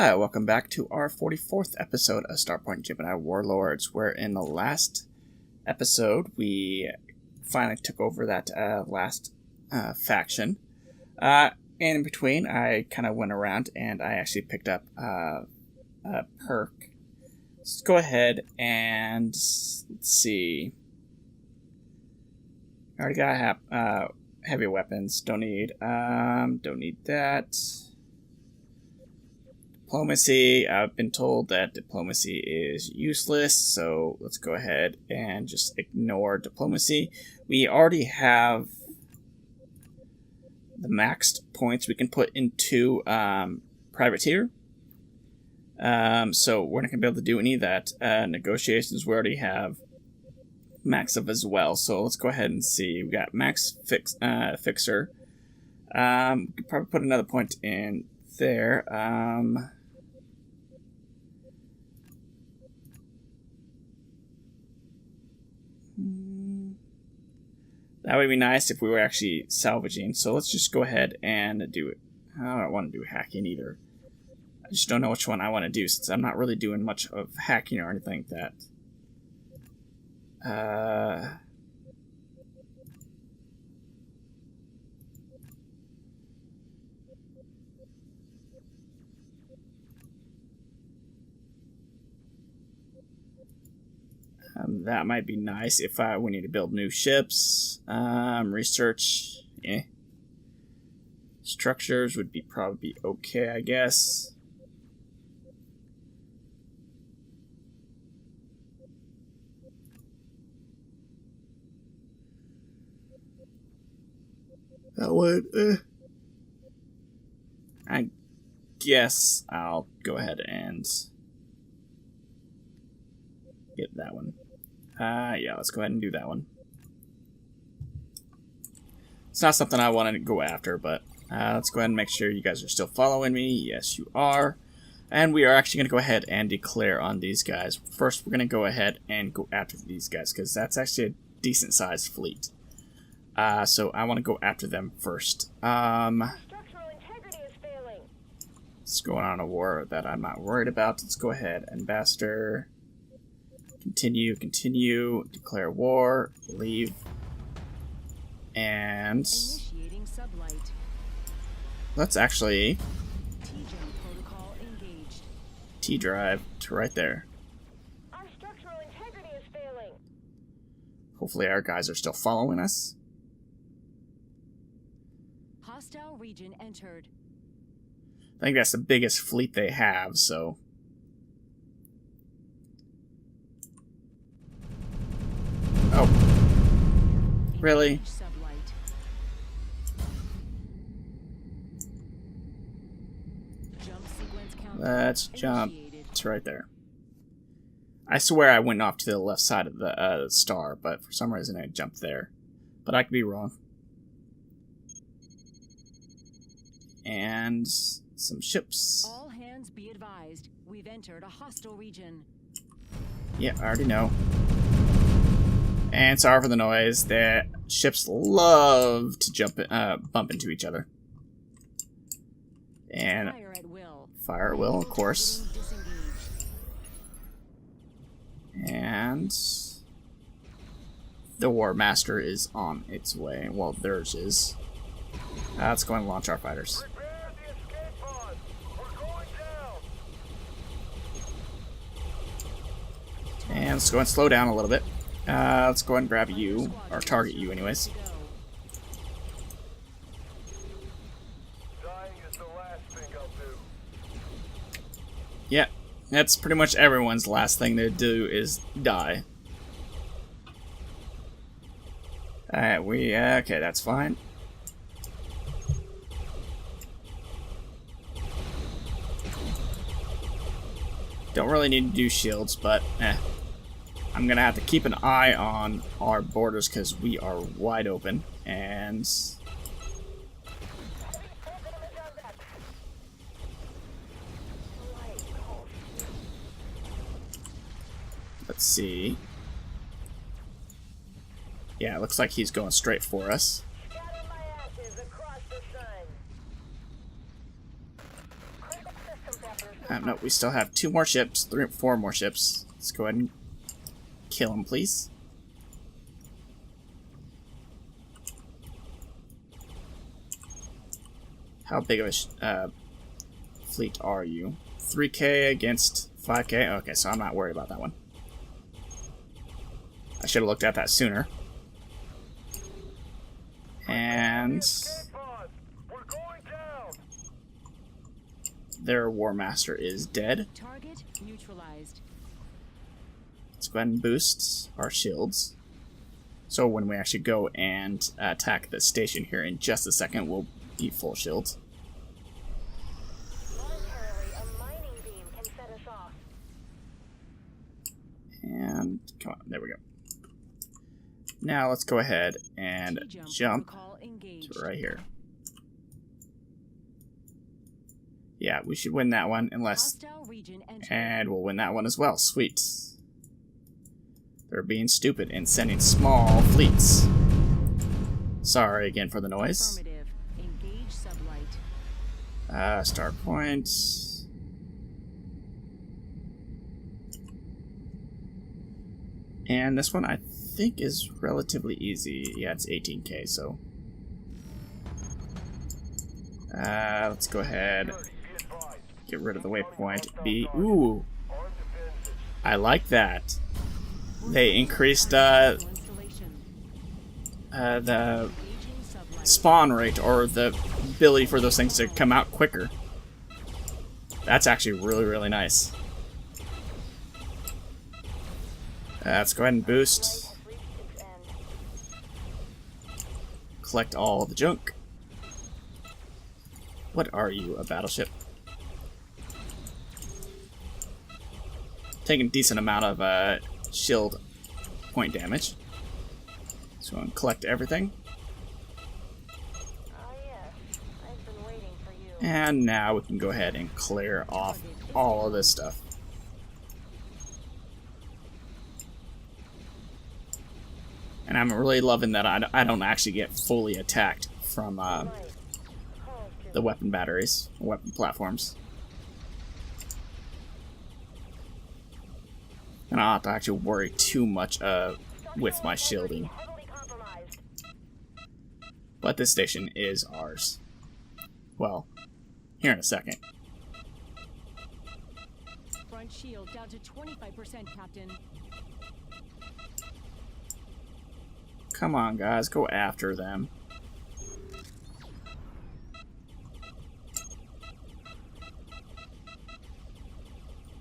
Hi, welcome back to our 44th episode of Starpoint Gemini Warlords, where in the last episode we finally took over that last faction. And in between, I kind of went around and I actually picked up a perk. Let's go ahead and let's see. I already got heavy weapons. Don't need that. Diplomacy. I've been told that diplomacy is useless, so let's go ahead and just ignore diplomacy. We already have the maxed points we can put into privateer. So we're not going to be able to do any of that. Negotiations we already have max of as well. So let's go ahead and see. We got max fixer. Could probably put another point in there. That would be nice if we were actually salvaging. So let's just go ahead and do it. I don't want to do hacking either. I just don't know which one I want to do since I'm not really doing much of hacking or anything like that. That might be nice if we need to build new ships. Research, structures would be probably okay, I guess. That would. I guess I'll go ahead and get that one. Yeah, let's go ahead and do that one. It's not something I want to go after, but let's go ahead and make sure you guys are still following me. Yes, you are. And we are actually going to go ahead and declare on these guys. First, we're going to go ahead and go after these guys, because that's actually a decent-sized fleet. So I want to go after them first. Structural integrity is failing. It's going on a war that I'm not worried about. Let's go ahead. Ambassador. Continue, declare war, leave, and let's actually T-drive to right there. Our structural integrity is failing. Hopefully our guys are still following us. Hostile region entered. I think that's the biggest fleet they have, so... Oh. Really? Let's jump. It's right there. I swear I went off to the left side of the star, but for some reason I jumped there. But I could be wrong. And some ships. All hands be advised. We've entered a hostile region. Yeah, I already know. And sorry for the noise. The ships love to bump into each other. And fire at will. Fire at will, of course. And the War Master is on its way. Well, theirs is. Let's go and launch our fighters. And let's go and slow down a little bit. Let's go ahead and grab you, or target you anyways. Yeah, that's pretty much everyone's last thing to do is die. Alright, okay, that's fine. Don't really need to do shields, but I'm gonna have to keep an eye on our borders because we are wide open. And let's see. Yeah, it looks like he's going straight for us. Scatter my ashes across the sun. Critical systems No, we still have 2 more ships, 4 more ships. Let's go ahead and kill them, please. How big of a fleet are you? 3K against 5K? Okay, so I'm not worried about that one. I should have looked at that sooner. And their War Master is dead. Target neutralized. Let's go ahead and boost our shields. So when we actually go and attack the station here in just a second, we'll be full shields. A mining beam can set us off. And come on, there we go. Now let's go ahead and jump to right here. Yeah, we should win that one, unless... And we'll win that one as well. Sweet. They're being stupid and sending small fleets. Sorry again for the noise. Engage sublight. Starpoint. And this one I think is relatively easy. Yeah, it's 18K, so... let's go ahead. Get rid of the waypoint. B. Ooh. I like that. They increased the spawn rate, or the ability for those things to come out quicker. That's actually really, really nice. Let's go ahead and boost. Collect all the junk. What are you, a battleship? Taking a decent amount of shield point damage. So I'm going to collect everything. I've been waiting for you. And now we can go ahead and clear off all of this stuff. And I'm really loving that I don't actually get fully attacked from the weapon batteries, weapon platforms. And I don't have to actually worry too much with my shielding. But this station is ours. Well, here in a second. Front shield down to 25%, Captain. Come on, guys, go after them.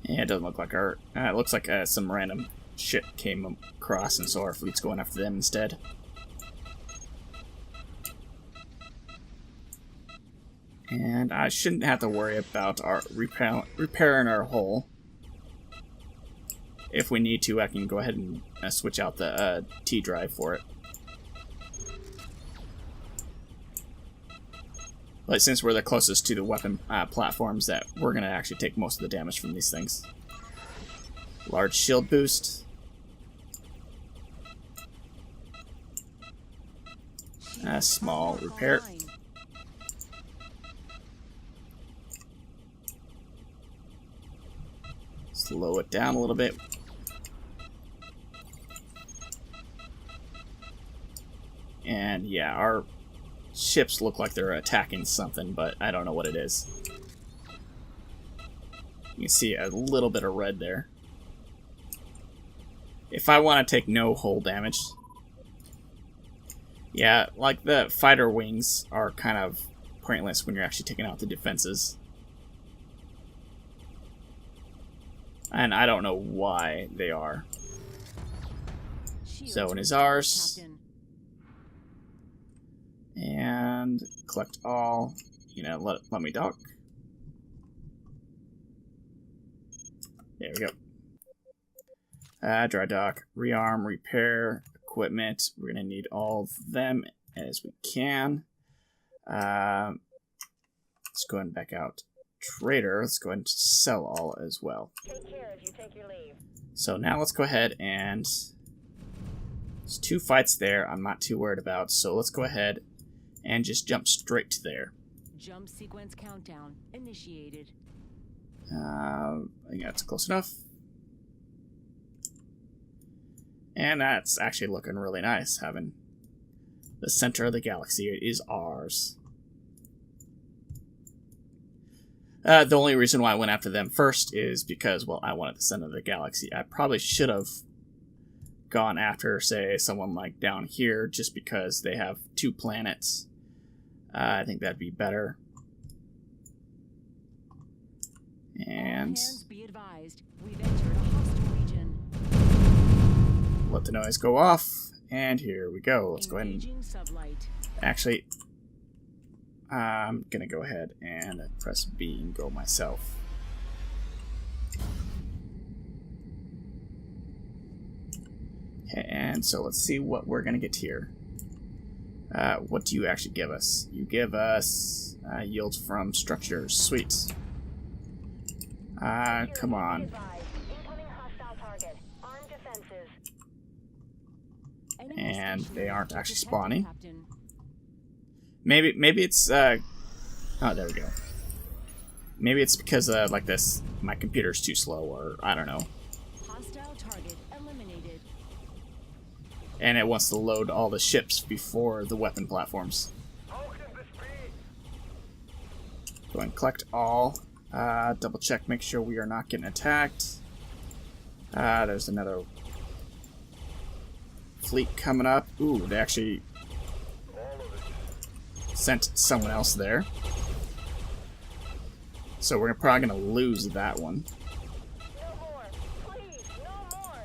Yeah, it doesn't look like our... it looks like some random shit came across, and so our fleet's going after them instead. And I shouldn't have to worry about our repairing our hull. If we need to, I can go ahead and switch out the T drive for it. But since we're the closest to the weapon platforms, that we're going to actually take most of the damage from these things. Large shield boost. Small repair. Slow it down a little bit. And yeah, our ships look like they're attacking something, but I don't know what it is. You can see a little bit of red there. If I want to take no hull damage... Yeah, like the fighter wings are kind of pointless when you're actually taking out the defenses. And I don't know why they are. So it is ours. And collect all. You know, let me dock. There we go. Dry dock, rearm, repair, equipment. We're gonna need all of them as we can. Let's go ahead and back out. Trader, let's go ahead and sell all as well. Take care as you take your leave. So now let's go ahead and... There's 2 fights there I'm not too worried about, so let's go ahead and just jump straight to there. Jump sequence countdown initiated. I think that's close enough. And that's actually looking really nice, having the center of the galaxy is ours. The only reason why I went after them first is because, well, I wanted the center of the galaxy. I probably should have gone after, say, someone like down here, just because they have 2 planets. I think that'd be better. And Be advised, we've entered a hostile region. let the noise go off. And here we go. Let's go ahead and Engaging sublight. actually, I'm gonna go ahead and press B and go myself. Okay, and so let's see what we're gonna get here. What do you actually give us? You give us yields from structures. Sweet. Come on. Incoming hostile target. Armed defenses. Enemy And station they aren't detected, actually spawning. Captain. Maybe it's oh, there we go. Maybe it's because like this, my computer's too slow, or I don't know. Hostile target eliminated. And it wants to load all the ships before the weapon platforms. Go and collect all. Double check, make sure we are not getting attacked. There's another fleet coming up. Ooh, they actually sent someone else there. So we're probably going to lose that one. No more. Please, no more.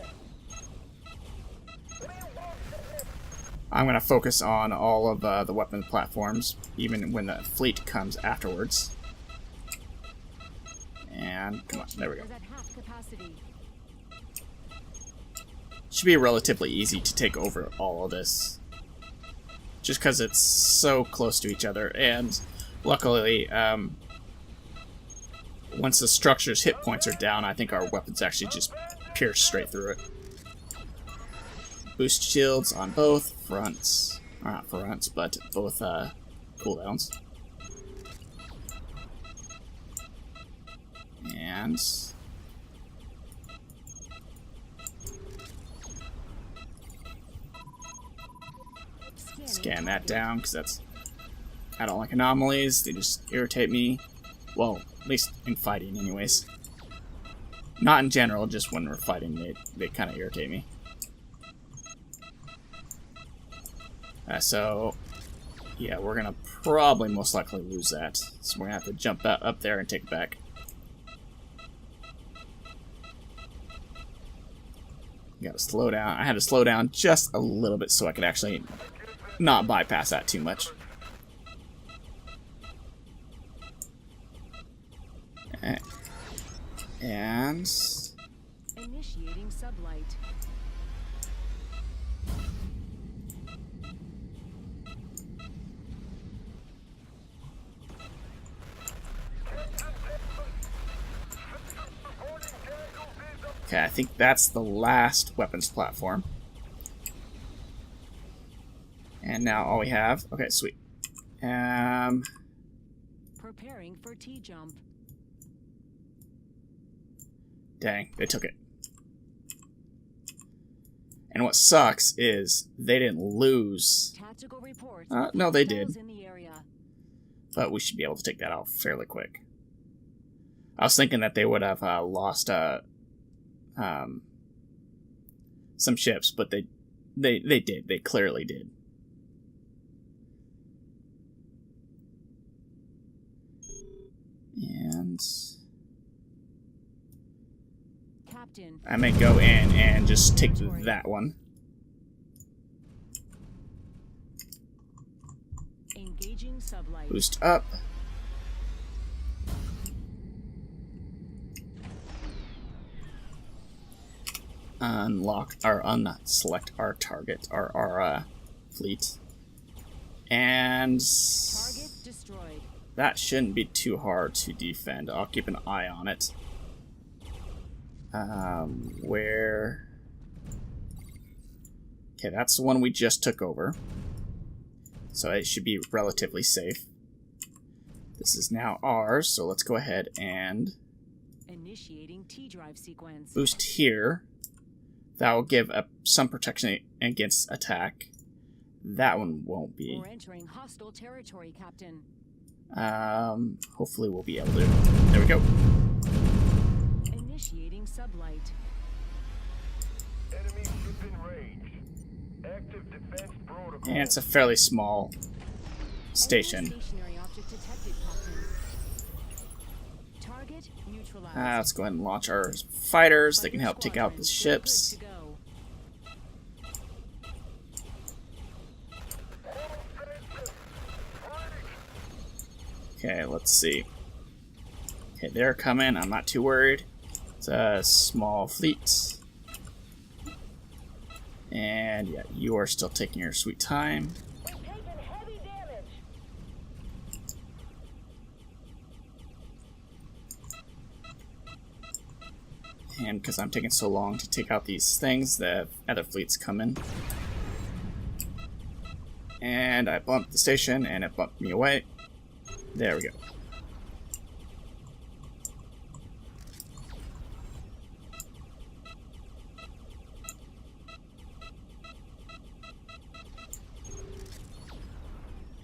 I'm going to focus on all of the weapon platforms, even when the fleet comes afterwards. And come on, there we go. Is at half capacity. Should be relatively easy to take over all of this. Just because it's so close to each other, and luckily, once the structure's hit points are down, I think our weapons actually just pierce straight through it. Boost shields on both fronts. Or not fronts, but both cooldowns. And scan that down, because that's... I don't like anomalies, they just irritate me. Well, at least in fighting anyways. Not in general, just when we're fighting, they kind of irritate me. So, yeah, we're going to probably most likely lose that. So we're going to have to jump up there and take it back. Got to slow down. I had to slow down just a little bit so I could actually not bypass that too much. And Initiating sublight. okay, I think that's the last weapons platform. And now all we have... Okay, sweet. Preparing for T-jump. Dang, they took it. And what sucks is they didn't lose. Tactical reports. No, they did. In the area. But we should be able to take that out fairly quick. I was thinking that they would have lost some ships, but they did. They clearly did. And Captain. I may go in and just take that one. Engaging sublight. Boost up. Unlock or unselect our target, our fleet. And Target destroyed. that shouldn't be too hard to defend. I'll keep an eye on it. Where... Okay, that's the one we just took over. So it should be relatively safe. This is now ours, so let's go ahead and Initiating T-drive sequence. boost here. That will give up some protection against attack. That one won't be. We're entering hostile territory, Captain. Hopefully we'll be able to. There we go. Initiating sublight. Enemy within range. Active defense protocol. And it's a fairly small station. Stationary object detected, Captain. Target neutralized. Let's go ahead and launch our fighters. They can help take out the Squadron, we're ships. good to go. Okay, let's see. Okay, they're coming. I'm not too worried. It's a small fleet. And yeah, you are still taking your sweet time. We're taking heavy damage. And because I'm taking so long to take out these things, the other fleet's coming. And I bumped the station, and it bumped me away. There we go.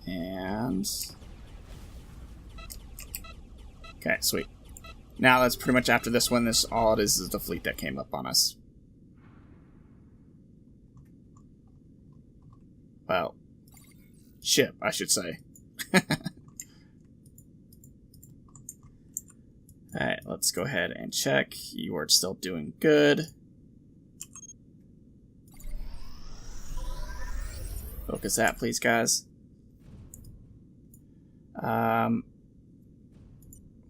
And okay, sweet. Now that's pretty much after this one. This all it is the fleet that came up on us. Well, ship, I should say. Alright, let's go ahead and check. You are still doing good. Focus that, please, guys.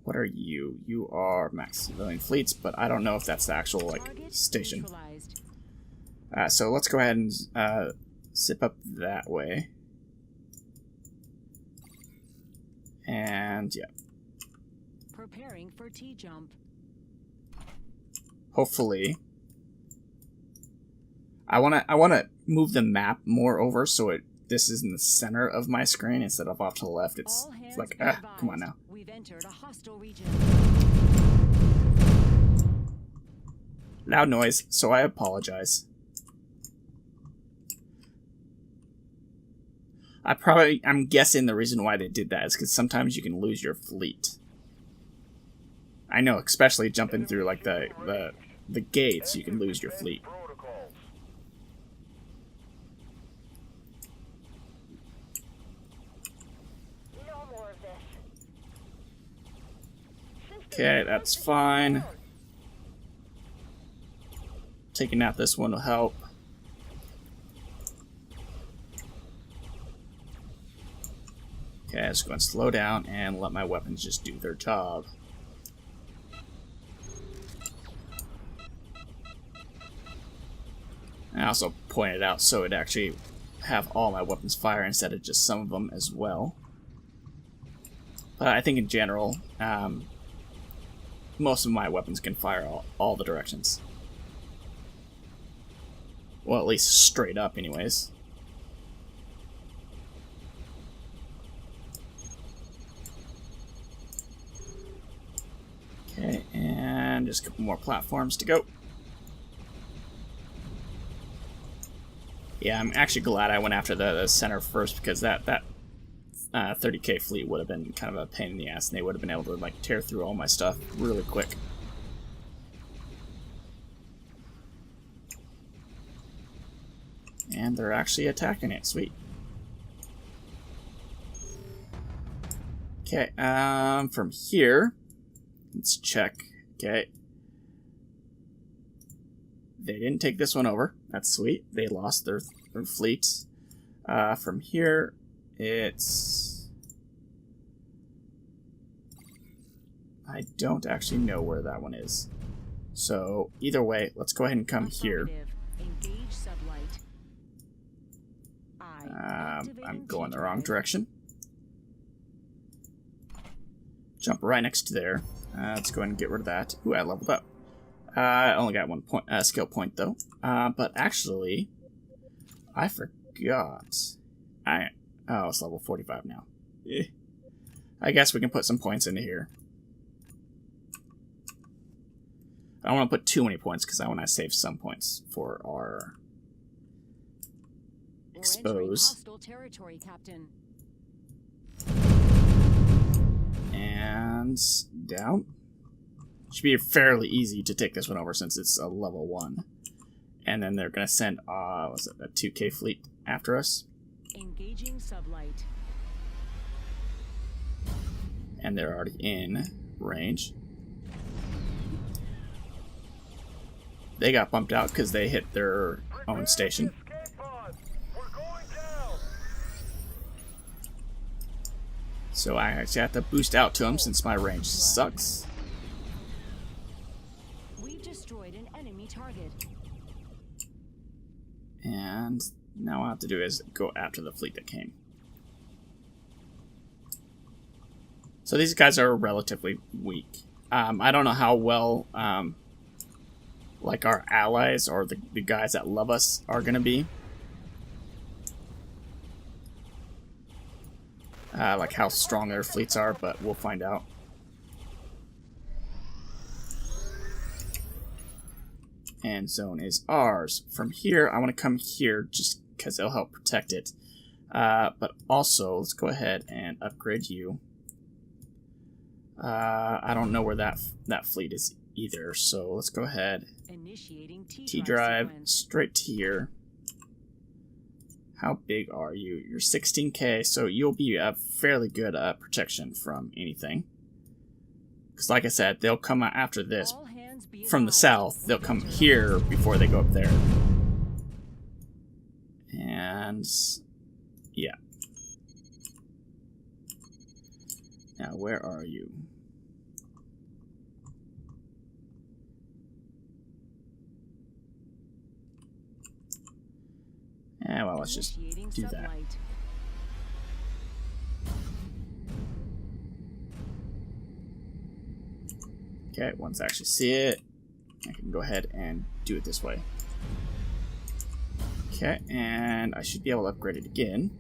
What are you? You are max civilian fleets, but I don't know if that's the actual, like, Target station. neutralized. So let's go ahead and zip up that way. And, yeah. Preparing for T-jump. Hopefully. I wanna move the map more over so this is in the center of my screen instead of off to the left. It's All hands like, be come on advised. now. We've entered a hostile region. Loud noise, so I apologize. I'm guessing the reason why they did that is because sometimes you can lose your fleet. I know, especially jumping through like the gates, you can lose your fleet. Protocols. No more of this. Okay, that's fine. Taking out this one will help. Okay, I'm just going to slow down and let my weapons just do their job. I also pointed out so it'd actually have all my weapons fire instead of just some of them as well. But I think in general, most of my weapons can fire all the directions. Well, at least straight up anyways. Okay, and just a couple more platforms to go. Yeah, I'm actually glad I went after the center first because that 30k fleet would have been kind of a pain in the ass, and they would have been able to like tear through all my stuff really quick. And they're actually attacking it. Sweet. Okay, from here, let's check. Okay. They didn't take this one over. That's sweet. They lost their fleets. From here, it's... I don't actually know where that one is. So, either way, let's go ahead and come here. Affirmative. Engage sublight. I'm Activating going the wrong T-drive. direction. Jump right next to there. Let's go ahead and get rid of that. Ooh, I leveled up. I only got one point, skill point though. But actually, I forgot. Oh, it's level 45 now. I guess we can put some points into here. I don't want to put too many points because I want to save some points for our expose. Hostile territory, Captain. And down. Should be fairly easy to take this one over since it's a level 1. And then they're going to send was it a 2K fleet after us. Engaging sublight. And they're already in range. They got bumped out because they hit their own station. Escape pods. We're going down. So I actually have to boost out to them since my range sucks. We've destroyed an enemy target. And now all I have to do is go after the fleet that came. So these guys are relatively weak. I don't know how well like our allies or the guys that love us are going to be. Like how strong their fleets are, but we'll find out. And zone is ours. From here, I want to come here just because it'll help protect it. But also, let's go ahead and upgrade you. I don't know where that fleet is either, so let's go ahead. Initiating T-drive straight to here. How big are you? You're 16K, so you'll be a fairly good protection from anything. Because like I said, they'll come out after this from the south. They'll come here before they go up there. And yeah. Now, where are you? Yeah, well, let's just do that. Okay, once I actually see it, I can go ahead and do it this way. Okay, and I should be able to upgrade it again.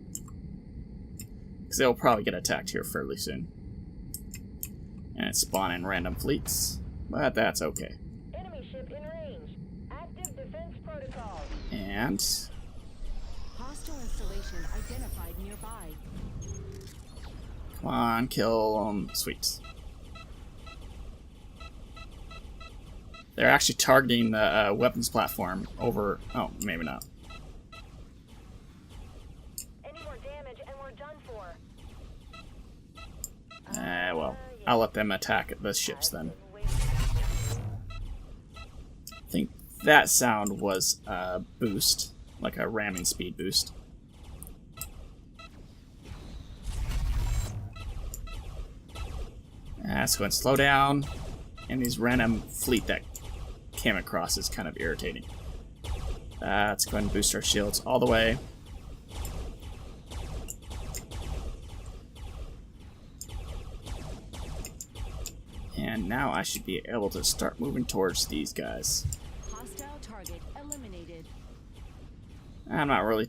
Because they'll probably get attacked here fairly soon. And it's spawning random fleets, but that's okay. Enemy ship in range. Active defense protocols. And Hostile installation identified nearby. come on, kill them. Sweet. They're actually targeting the weapons platform over... Oh, maybe not. Any more damage and we're done for. Well, I'll let them attack the ships then. I think that sound was a boost, like a ramming speed boost. Let's go and slow down. And these random fleet that came across is kind of irritating. Let's go ahead and boost our shields all the way. And now I should be able to start moving towards these guys. Hostile target eliminated. I'm not really...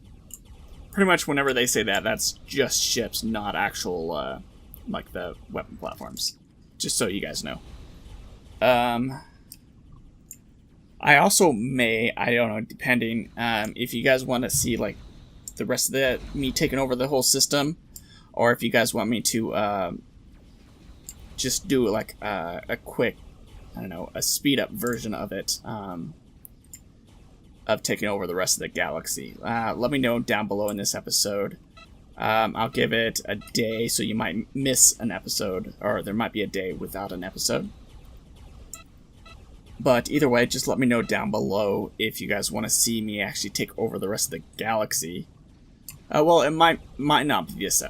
Pretty much whenever they say that, that's just ships, not actual, like the weapon platforms. Just so you guys know. I also may, I don't know, depending, if you guys want to see, like, the rest of me taking over the whole system, or if you guys want me to, just do, like, a quick, I don't know, a speed-up version of it, of taking over the rest of the galaxy. Let me know down below in this episode. I'll give it a day, so you might miss an episode, or there might be a day without an episode. But either way, just let me know down below if you guys want to see me actually take over the rest of the galaxy. Well, it might not be this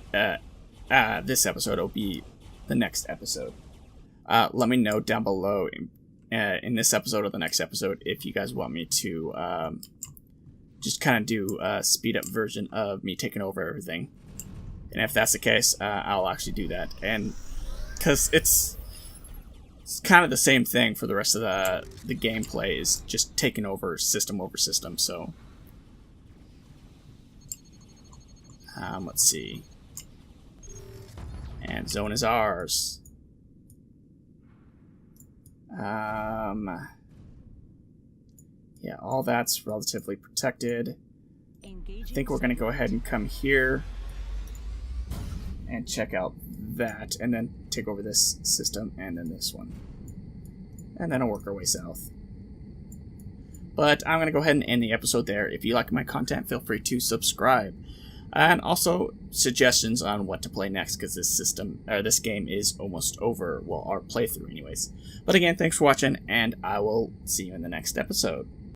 episode. It'll be the next episode. Let me know down below in this episode or the next episode if you guys want me to just kind of do a speed-up version of me taking over everything. And if that's the case, I'll actually do that. And because it's kind of the same thing for the rest of the gameplay, is just taking over system, so let's see. And zone is ours. Yeah, all that's relatively protected. I Engaging think we're going to go ahead and come here and check out that, and then take over this system, and then this one. And then I'll work our way south. But I'm going to go ahead and end the episode there. If you like my content, feel free to subscribe. And also suggestions on what to play next, because this game is almost over. Well, our playthrough anyways. But again, thanks for watching, and I will see you in the next episode.